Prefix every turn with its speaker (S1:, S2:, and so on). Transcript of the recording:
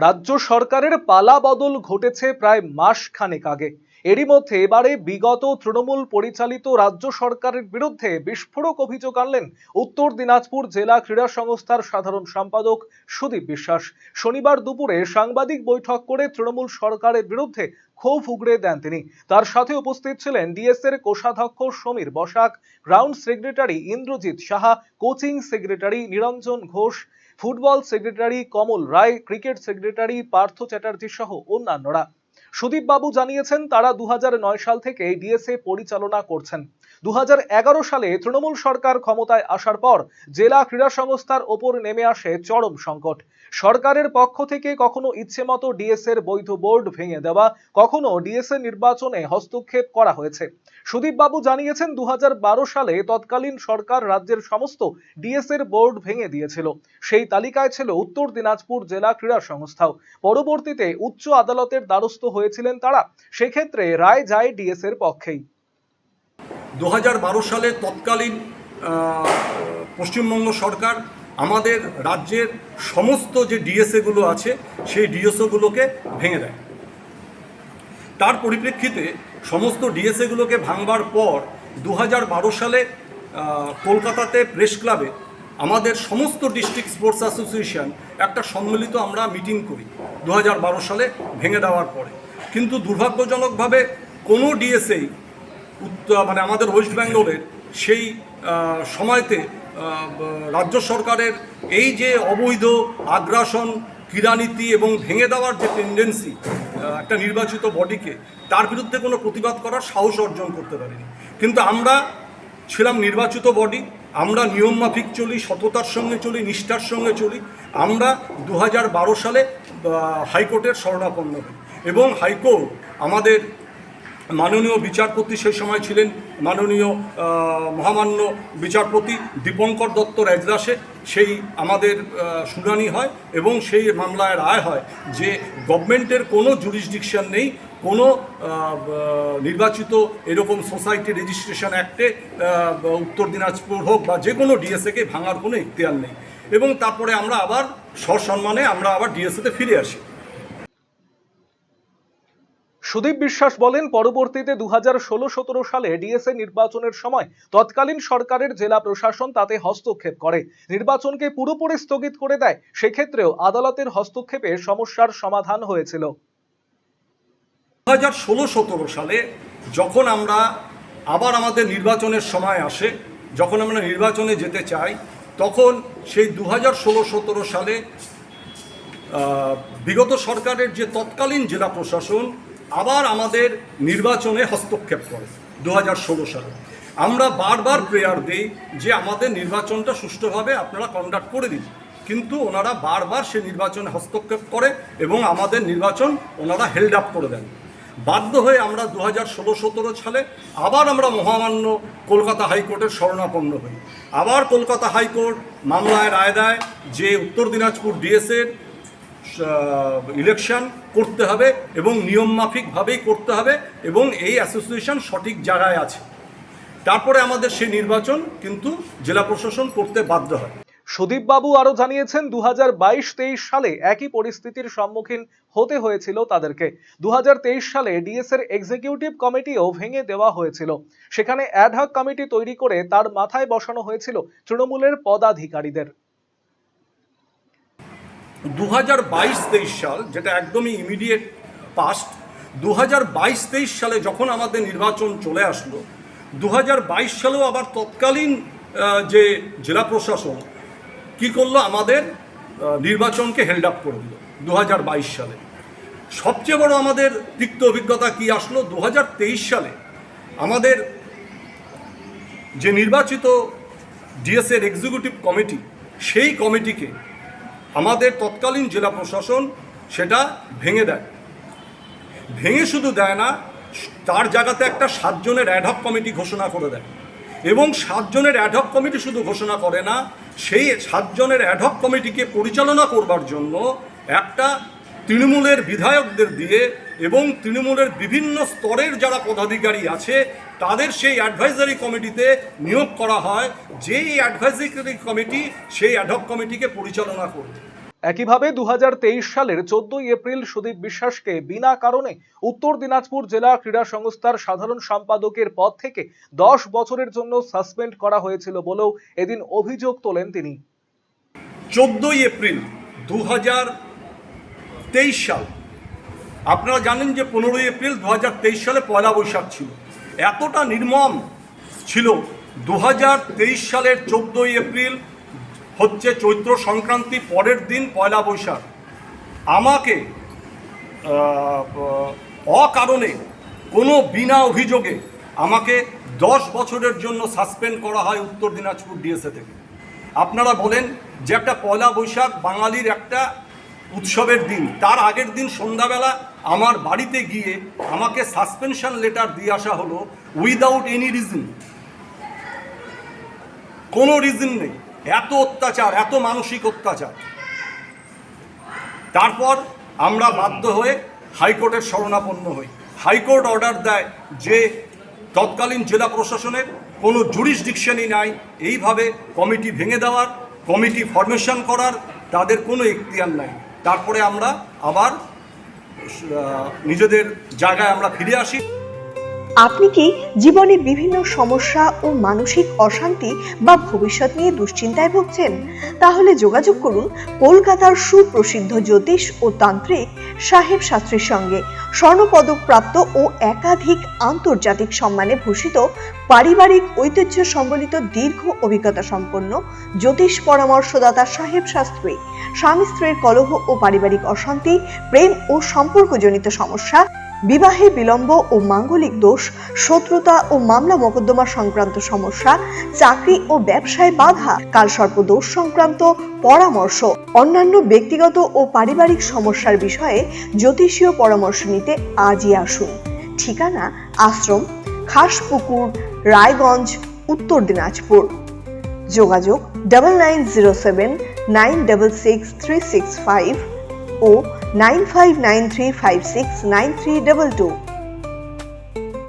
S1: রাজ্য সরকারের পালা বদল ঘটেছে প্রায় মাস খানেক আগে। এরই মধ্যে এবারে বিগত তৃণমূল পরিচালিত রাজ্য সরকারের বিরুদ্ধে বিস্ফোরক অভিযোগ আনলেন উত্তর দিনাজপুর জেলা ক্রীড়া সংস্থার সাধারণ সম্পাদক সুদীপ বিশ্বাস। শনিবার দুপুরে সাংবাদিক বৈঠক করে তৃণমূল সরকারের বিরুদ্ধে ক্ষোভ উগড়ে দেন তিনি। তার সাথে উপস্থিত ছিলেন ডিএস এর কোষাধ্যক্ষ Samir Basak, ground secretary Indrajit Saha, coaching secretary Niranjan Ghosh, football secretary Kamal Roy, cricket secretary Partha Chatterjee সহ অন্যান্যরা। সুদীপ বাবু জানিয়েছেন তারা 2009 সাল থেকে ডিএসএ পরিচালনা করছেন। 2011 সালে তৃণমূল সরকার ক্ষমতায় আসার পর জেলা ক্রীড়া সংস্থার ওপর নেমে আসে চরম সংকট। সরকারের পক্ষ থেকে কখনো ইচ্ছেমতো ডিএসএ এর বৈধ বোর্ড ভেঙে দেওয়া, কখনো ডিএসএ নির্বাচনে হস্তক্ষেপ করা হয়েছে। সুদীপ বাবু জানিয়েছেন 2012 সালে তৎকালীন সরকার রাজ্যের সমস্ত ডিএসএ এর বোর্ড ভেঙে দিয়েছিল। সেই তালিকায় ছিল উত্তর দিনাজপুর জেলা ক্রীড়া সংস্থাও। পরবর্তীতে উচ্চ আদালতের দ্বারস্থ হয়েছিলেন তারা। সেক্ষেত্রে রায় যায় ডিএসএ এর পক্ষেই।
S2: 2012 সালে তৎকালীন পশ্চিমবঙ্গ সরকার আমাদের রাজ্যের সমস্ত যে ডিএসএগুলো আছে সেই ডিএসএগুলোকে ভেঙে দেয়। তার পরিপ্রেক্ষিতে সমস্ত ডিএসএগুলোকে ভাঙবার পর 2012 সালে কলকাতাতে প্রেস ক্লাবে আমাদের সমস্ত ডিস্ট্রিক্ট স্পোর্টস অ্যাসোসিয়েশন একটা সম্মিলিত আমরা মিটিং করি 2012 সালে ভেঙে দেওয়ার পরে। কিন্তু দুর্ভাগ্যজনকভাবে কোনো ডিএসএই মানে আমাদের ওয়েস্ট বেঙ্গলের সেই সময়তে রাজ্য সরকারের এই যে অবৈধ আগ্রাসন, ক্রীড়ানীতি এবং ভেঙে দেওয়ার যে টেন্ডেন্সি একটা নির্বাচিত বডিকে, তার বিরুদ্ধে কোনো প্রতিবাদ করার সাহস অর্জন করতে পারিনি। কিন্তু আমরা ছিলাম নির্বাচিত বডি, আমরা নিয়মমাফিক চলি, সততার সঙ্গে চলি, নিষ্ঠার সঙ্গে চলি। আমরা 2012 সালে হাইকোর্টের শরণাপন্ন হই এবং হাইকোর্ট আমাদের মাননীয় বিচারপতি সেই সময় ছিলেন মাননীয় মহামান্য বিচারপতি দীপঙ্কর দত্তর এজলাসে সেই আমাদের শুনানি হয় এবং সেই মামলায় রায় হয় যে গভর্নমেন্টের কোনো জুরিসডিকশন নেই, কোনো নির্বাচিত এরকম সোসাইটি রেজিস্ট্রেশন অ্যাক্টে উত্তর দিনাজপুর হোক বা যে কোনো ডিএসএকে ভাঙার কোনো এখতিয়ার নেই। এবং তারপরে আমরা আবার সসম্মানে আমরা আবার ডিএসএতে ফিরে আসি।
S1: সুদীপ বিশ্বাস বলেন, পরবর্তীতে 2016-17 সালে ডিএসএ নির্বাচনের সময় তৎকালীন সরকারের জেলা প্রশাসন তাতে হস্তক্ষেপ করে, নির্বাচনকে পুরোপুরি স্থগিত করে দেয়। সেক্ষেত্রেও আদালতের হস্তক্ষেপে সমস্যার সমাধান হয়েছিল।
S2: 2016-17 সালে যখন আমরা আবার আমাদের নির্বাচনের সময় আসে, যখন আমরা নির্বাচনে যেতে চাই, তখন সেই 2016-17 সালে বিগত সরকারের যে তৎকালীন জেলা প্রশাসন আবার আমাদের নির্বাচনে হস্তক্ষেপ করে 2016 সালে। আমরা বারবার প্রেয়ার দিই যে আমাদের নির্বাচনটা সুষ্ঠুভাবে আপনারা কন্ডাক্ট করে দিন, কিন্তু ওনারা বারবার সে নির্বাচনে হস্তক্ষেপ করে এবং আমাদের নির্বাচন ওনারা হেল্ড আপ করে দেন। বাধ্য হয়ে আমরা 2016-17 সালে আবার আমরা মহামান্য কলকাতা হাইকোর্টের শরণাপন্ন হই। আবার কলকাতা হাইকোর্ট মামলায় রায় দেয় যে উত্তর দিনাজপুর ডিএসএর ইলেকশন করতে হবে এবং নিয়মমাফিকভাবেই করতে হবে এবং এই অ্যাসোসিয়েশন সঠিক জায়গায় আছে। তারপরে আমাদের সেই নির্বাচন কিন্তু জেলা প্রশাসন করতে বাধ্য হয়।
S1: সুদীপ বাবু আরো জানিয়েছেন 2022-23 সালে একই পরিস্থিতির সম্মুখীন হতে হয়েছিল তাদেরকে। 2023 সালে ডিএস এর এক্সিকিউটিভ কমিটিও ভেঙে দেওয়া হয়েছিল। সেখানে অ্যাডহক কমিটি তৈরি করে তার মাথায় বসানো হয়েছিল তৃণমূলের পদাধিকারীদের।
S2: 2022-23 সাল যেটা একদমই ইমিডিয়েট পাস্ট, 2022-23 সালে যখন আমাদের নির্বাচন চলে আসলো, 2022 সালেও আবার তৎকালীন যে জেলা প্রশাসন কি করলো, আমাদের নির্বাচনকে হেল্ড আপ করে দিল 2022 সালে। সবচেয়ে বড় আমাদের তিক্ত অভিজ্ঞতা কি আসলো, 2023 সালে আমাদের যে নির্বাচিত ডিএসএ এর এক্সিকিউটিভ কমিটি, সেই কমিটিকে আমাদের তৎকালীন জেলা প্রশাসন সেটা ভেঙে দেয়। ভেঙে শুধু দেয় না, তার জায়গাতে একটা 7 জনের অ্যাডহক কমিটি ঘোষণা করে দেয় এবং 7 জনের অ্যাডহক কমিটি শুধু ঘোষণা করে না, সেই 7 জনের অ্যাডহক কমিটিকে পরিচালনা করবার জন্য একটা তৃণমূলের বিধায়কদের দিয়ে এবং তৃণমূলের বিভিন্ন স্তরের যারা পদাধিকারী আছে তাদের সেই অ্যাডভাইজারি কমিটিতে নিয়োগ করা হয়, যেই অ্যাডভাইজারি কমিটি সেই অ্যাডহক কমিটিকে পরিচালনা করবে।
S1: একইভাবে 2023 সালের 14 এপ্রিল সুদীপ বিশ্বাসকে বিনা কারণে উত্তর দিনাজপুর জেলা ক্রীড়া সংস্থার সাধারণ সম্পাদকের পদ থেকে 10 বছরের জন্য সাসপেন্ড করা হয়েছিল বলেও এদিন অভিযোগ তোলেন তিনি।
S2: 14 এপ্রিল 2023 সাল, আপনারা জানেন যে 15 এপ্রিল 2023 সালে পয়লা বৈশাখ ছিল। এতটা নির্মম ছিল 2023 সালের 14 এপ্রিল হচ্ছে চৈত্র সংক্রান্তি, পরের দিন পয়লা বৈশাখ। আমাকে অকারণে কোনো বিনা অভিযোগে আমাকে 10 বছরের জন্য সাসপেন্ড করা হয় উত্তর দিনাজপুর ডিএসএ থেকে। আপনারা বলেন যে একটা পয়লা বৈশাখ বাঙালির একটা উৎসবের দিন, তার আগের দিন সন্ধ্যাবেলা আমার বাড়িতে গিয়ে আমাকে সাসপেনশন লেটার দিয়ে আসা হলো উইদাউট এনি রিজন। কোনো রিজন নেই, এত অত্যাচার, এত মানসিক অত্যাচার। তারপর আমরা বাধ্য হয়ে হাইকোর্টের শরণাপন্ন হই। হাইকোর্ট অর্ডার দেয় যে তৎকালীন জেলা প্রশাসনের কোনো জুরিসডিকশনই নাই এইভাবে কমিটি ভেঙে দেওয়ার, কমিটি ফরমেশন করার তাদের কোনো এখতিয়ার নাই। তারপরে আমরা আবার নিজেদের জায়গায় আমরা ফিরে আসি।
S3: আপনি কি জীবনে বিভিন্ন সমস্যা ও মানসিক অশান্তি বা ভবিষ্যৎ নিয়ে দুশ্চিন্তায় ভুগছেন? তাহলে যোগাযোগ করুন কলকাতার সুপ্রসিদ্ধ জ্যোতিষ ও তান্ত্রিক সাহেব শাস্ত্রীর সঙ্গে। স্বর্ণপদক প্রাপ্ত ও একাধিক আন্তর্জাতিক সম্মানে ভূষিত, পারিবারিক ঐতিহ্য সম্বলিত দীর্ঘ অভিজ্ঞতা সম্পন্ন জ্যোতিষ পরামর্শদাতা সাহেব শাস্ত্রী। স্বামী স্ত্রীর কলহ ও পারিবারিক অশান্তি, প্রেম ও সম্পর্কজনিত সমস্যা, বিবাহে বিলম্ব ও মাঙ্গলিক দোষ, শত্রুতা ও মামলা মোকদ্দমা সংক্রান্ত সমস্যা, চাকরি ও ব্যবসায় বাধা, কালসর্প দোষ সংক্রান্ত পরামর্শ, অন্যান্য ব্যক্তিগত ও পারিবারিক সমস্যার বিষয়ে জ্যোতিষীয় পরামর্শ নিতে আজই আসুন। ঠিকানা আশ্রম, খাসপুকুর, রায়গঞ্জ, উত্তর দিনাজপুর। যোগাযোগ 9907966365 ও 9593569322।